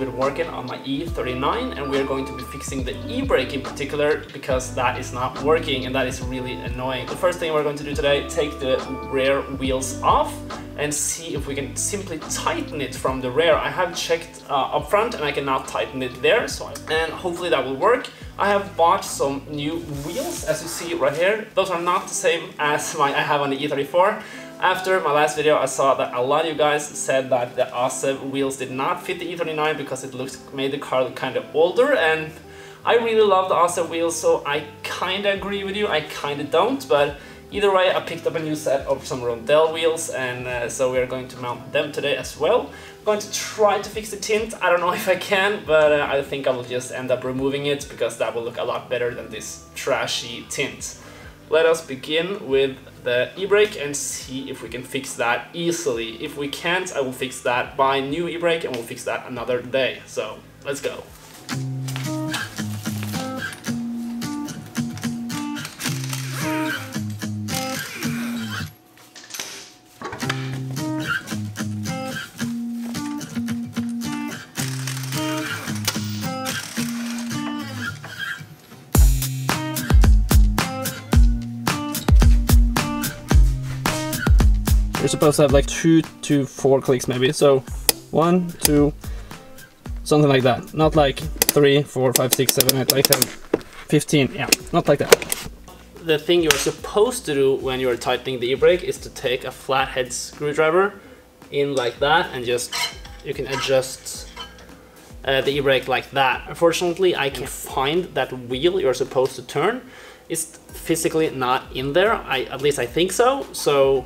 been working on my E39, and we're going to be fixing the e-brake in particular because that is not working and that is really annoying. The first thing we're going to do today, take the rear wheels off and see if we can simply tighten it from the rear. I have checked up front and I can now tighten it there, and hopefully that will work. I have bought some new wheels, as you see right here. Those are not the same as I have on the E34. After my last video, I saw that a lot of you guys said that the alle wheels did not fit the E39 because it made the car look kind of older, and I really love the alle wheels, so I kind of agree with you, I kind of don't, but either way, I picked up a new set of some Rondell wheels, and so we're going to mount them today as well. I'm going to try to fix the tint. I don't know if I can, but I think I will just end up removing it because that will look a lot better than this trashy tint. Let us begin with the e-brake and see if we can fix that easily. If we can't, I will fix that, buy new e-brake, and we'll fix that another day. So let's go. You're supposed to have like 2 to 4 clicks maybe, so 1, 2, something like that. Not like 3, 4, 5, 6, 7, 8, like 10, 15, yeah, not like that. The thing you're supposed to do when you're tightening the e-brake is to take a flathead screwdriver in like that, and just, you can adjust the e-brake like that. Unfortunately, I can't find that wheel you're supposed to turn. It's physically not in there, at least I think so, so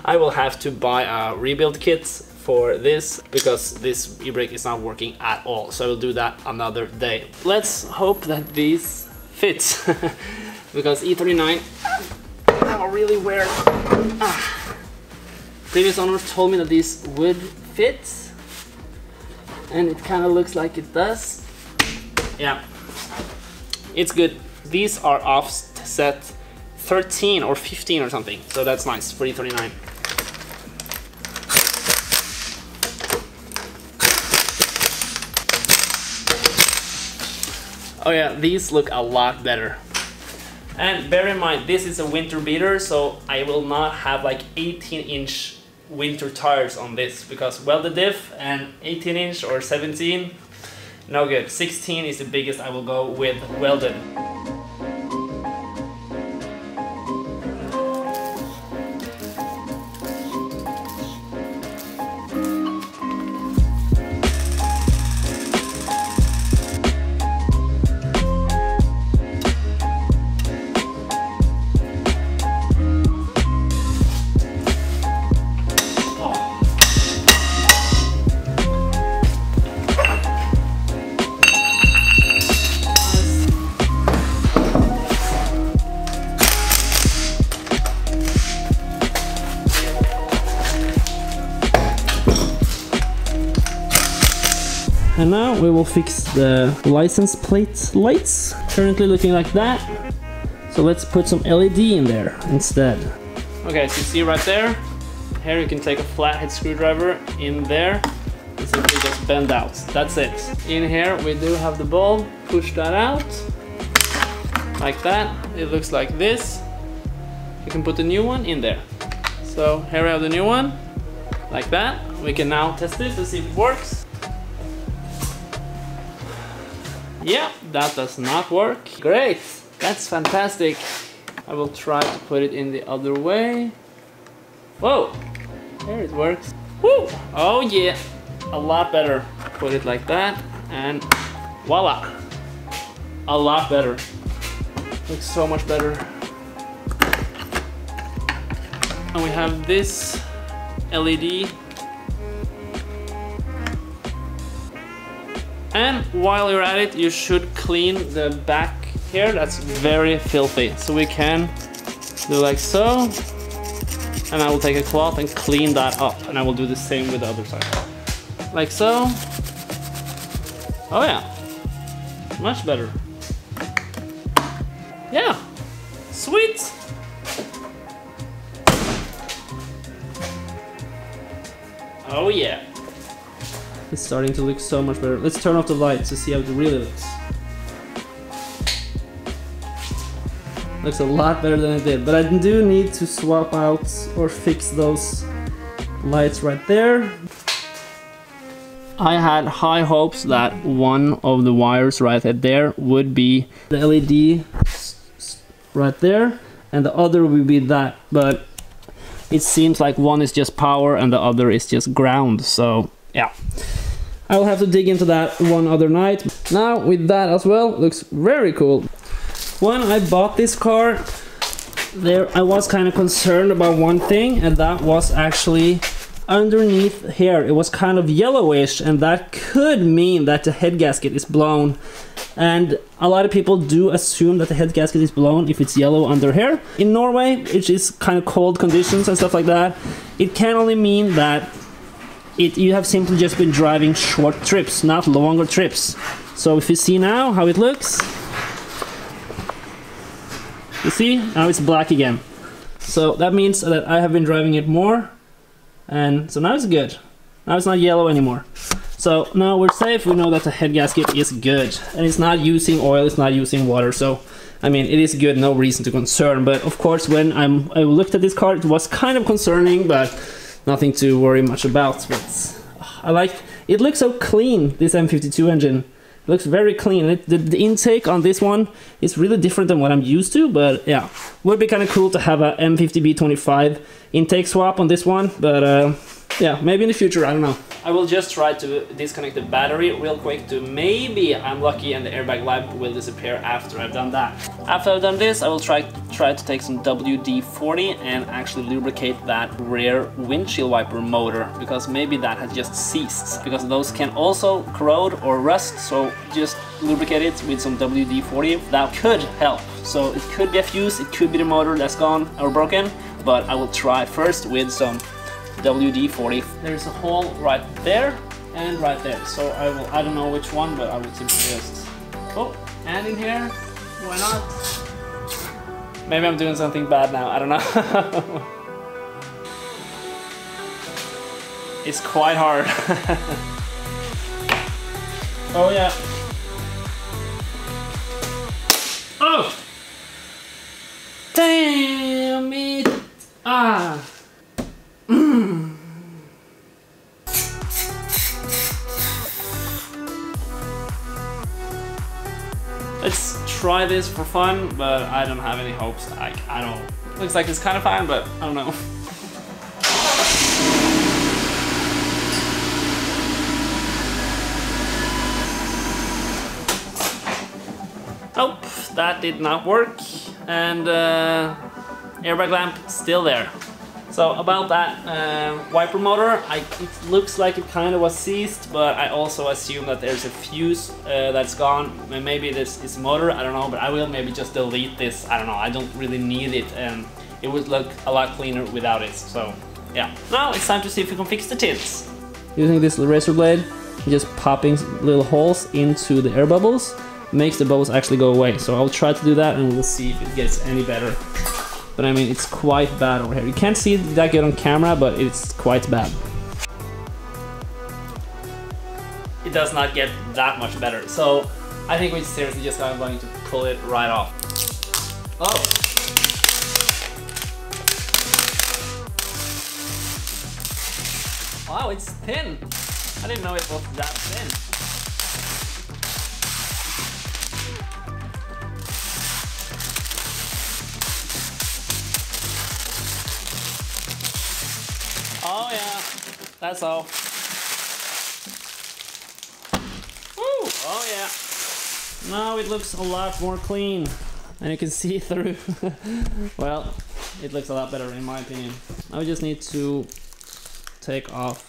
I will have to buy a rebuild kit for this because this e-brake is not working at all, so I will do that another day. Let's hope that these fit because E39 are really weird. Previous owners told me that these would fit, and it kind of looks like it does. Yeah, it's good. These are offset 13 or 15 or something, so that's nice for E39. Oh yeah, these look a lot better. And bear in mind, this is a winter beater, so I will not have like 18-inch winter tires on this because welded diff and 18-inch or 17, no good. 16 is the biggest I will go with welded. And now we will fix the license plate lights, currently looking like that. So let's put some LED in there instead. Okay, so you see right there, here you can take a flathead screwdriver in there and simply just bend out. That's it. In here we do have the bulb, push that out, like that. It looks like this. You can put the new one in there. So here we have the new one, like that. We can now test this and see if it works. Yeah, that does not work. Great, that's fantastic. I will try to put it in the other way. Whoa, there it works. Woo! Oh yeah, a lot better. Put it like that and voila. A lot better. Looks so much better. And we have this LED. And while you're at it, you should clean the back here. That's very filthy. So we can do like so. And I will take a cloth and clean that up. And I will do the same with the other side. Like so. Oh yeah, much better. Yeah, sweet. Oh yeah, It's starting to look so much better. Let's turn off the lights to see how it really looks. Looks a lot better than it did, but I do need to swap out or fix those lights right there. I had high hopes that one of the wires right there would be the LED right there and the other would be that, but it seems like one is just power and the other is just ground, so yeah. I'll have to dig into that one other night. Now with that as well, looks very cool. When I bought this car, I was kind of concerned about one thing, and that was actually underneath here. It was kind of yellowish, and that could mean that the head gasket is blown. And a lot of people do assume that the head gasket is blown if it's yellow under here. In Norway, which is kind of cold conditions and stuff like that, it can only mean that you have simply just been driving short trips, not longer trips. So if you see now how it looks, you see, now it's black again. So that means that I have been driving it more, and so now it's good. Now it's not yellow anymore. So now we're safe. We know that the head gasket is good, and it's not using oil, it's not using water. So I mean, it is good, no reason to concern. But of course, when I looked at this car, it was kind of concerning, but nothing to worry much about. But I like it. Looks so clean, this M52 engine. It looks very clean. The intake on this one is really different than what I'm used to, but yeah, would be kind of cool to have a M50B25 intake swap on this one, but yeah, maybe in the future, I don't know. I will just try to disconnect the battery real quick to maybe I'm lucky and the Airbag Lamp will disappear after I've done that. After I've done this, I will try to take some WD-40 and actually lubricate that rear windshield wiper motor, because maybe that has just ceased, because those can also corrode or rust, so just lubricate it with some WD-40. That could help. So it could be a fuse, it could be the motor that's gone or broken, but I will try first with some WD-40. There's a hole right there and right there, so I don't know which one, but I will simply just and in here, why not? Maybe I'm doing something bad now, I don't know. It's quite hard. Oh yeah. Oh! Damn it! Ah! Let's try this for fun, but I don't have any hopes. I don't. Looks like it's kind of fine, but I don't know. Nope, that did not work, and Airbag Lamp still there. So about that wiper motor, it looks like it kind of was seized, but I also assume that there's a fuse that's gone. Maybe this is motor, I don't know, but I will maybe just delete this. I don't know, I don't really need it, and it would look a lot cleaner without it. So yeah, now it's time to see if we can fix the tints. Using this razor blade, just popping little holes into the air bubbles makes the bubbles actually go away. So I'll try to do that, and we'll see if it gets any better. But I mean, it's quite bad over here. You can't see it that good on camera, but it's quite bad. It does not get that much better. So I think we seriously just are going to pull it right off. Oh! Wow, it's thin! I didn't know it was that thin. Oh yeah, that's all. Woo! Oh yeah. Now it looks a lot more clean, and you can see through. Well, it looks a lot better in my opinion. Now we just need to take off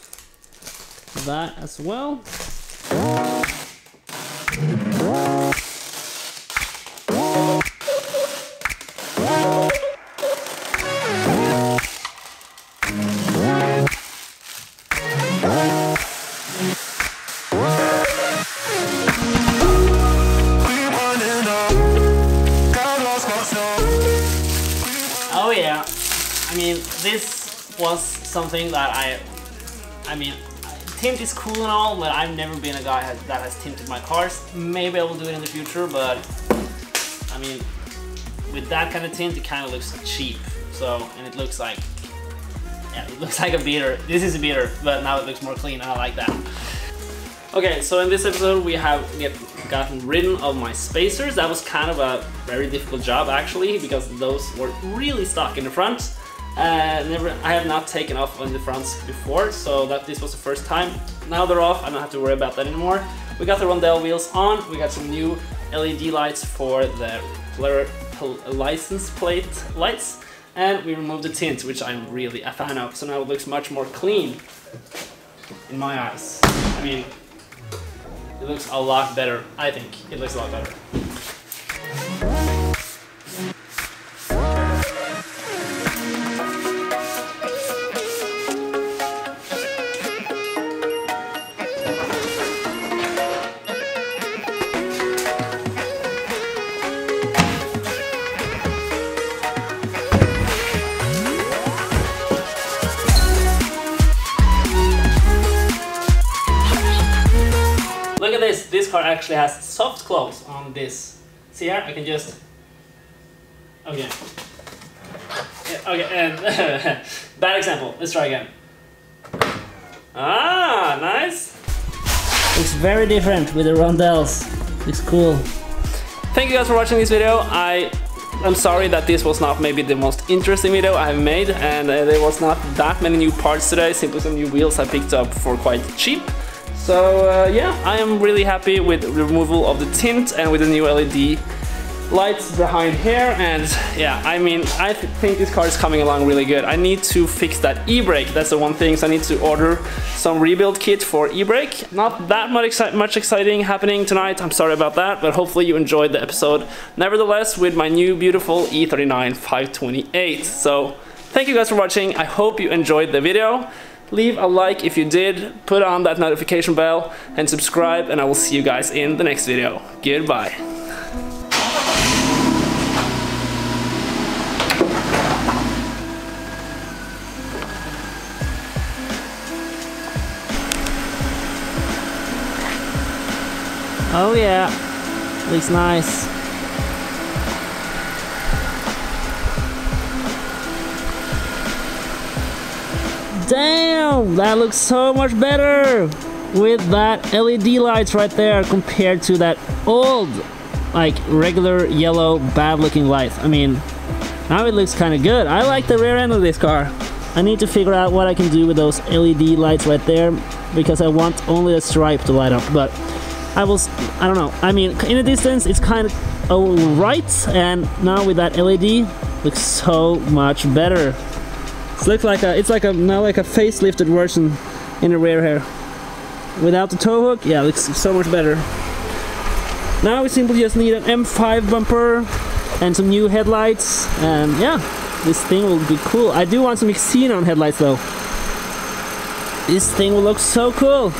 that as well. Oh yeah, I mean, this was something that I tint is cool and all, but I've never been a guy that has tinted my cars. Maybe I will do it in the future, but I mean, with that kind of tint, it kind of looks cheap. So, and it looks like, yeah, it looks like a beater. This is a beater, but now it looks more clean, and I like that. Okay, so in this episode we have gotten rid of my spacers. That was kind of a very difficult job actually, because those were really stuck in the front. I have not taken off on the fronts before, so this was the first time. Now they're off, I don't have to worry about that anymore. We got the Rondell wheels on, we got some new LED lights for the license plate lights, and we removed the tint, which I'm really a fan of, so now it looks much more clean in my eyes. I mean, it looks a lot better. I think it looks a lot better. Look at this. This car actually has soft close on this. See here? I can just... Okay. Yeah, okay, and bad example. Let's try again. Ah, nice. Looks very different with the Rondells. Looks cool. Thank you guys for watching this video. I'm sorry that this was not maybe the most interesting video I have made, and there was not that many new parts today, simply some new wheels I picked up for quite cheap. So yeah, I am really happy with the removal of the tint and with the new LED lights behind here, and yeah, I mean, I think this car is coming along really good. I need to fix that e-brake, that's the one thing, so I need to order some rebuild kit for e-brake. Not that much exciting happening tonight, I'm sorry about that, but hopefully you enjoyed the episode nevertheless with my new beautiful E39 528. So thank you guys for watching, I hope you enjoyed the video. Leave a like if you did, put on that notification bell, and subscribe, and I will see you guys in the next video. Goodbye. Oh yeah, looks nice. Damn, that looks so much better with that LED lights right there compared to that old, like regular yellow bad looking light. I mean, now it looks kind of good. I like the rear end of this car. I need to figure out what I can do with those LED lights right there, because I want only the stripe to light up, but I don't know. I mean, in the distance it's kind of alright, and now with that LED, looks so much better. It's now like a facelifted version in the rear here. Without the tow hook, yeah, it looks so much better. Now we simply just need an M5 bumper and some new headlights, and yeah, this thing will be cool. I do want some xenon headlights though. This thing will look so cool.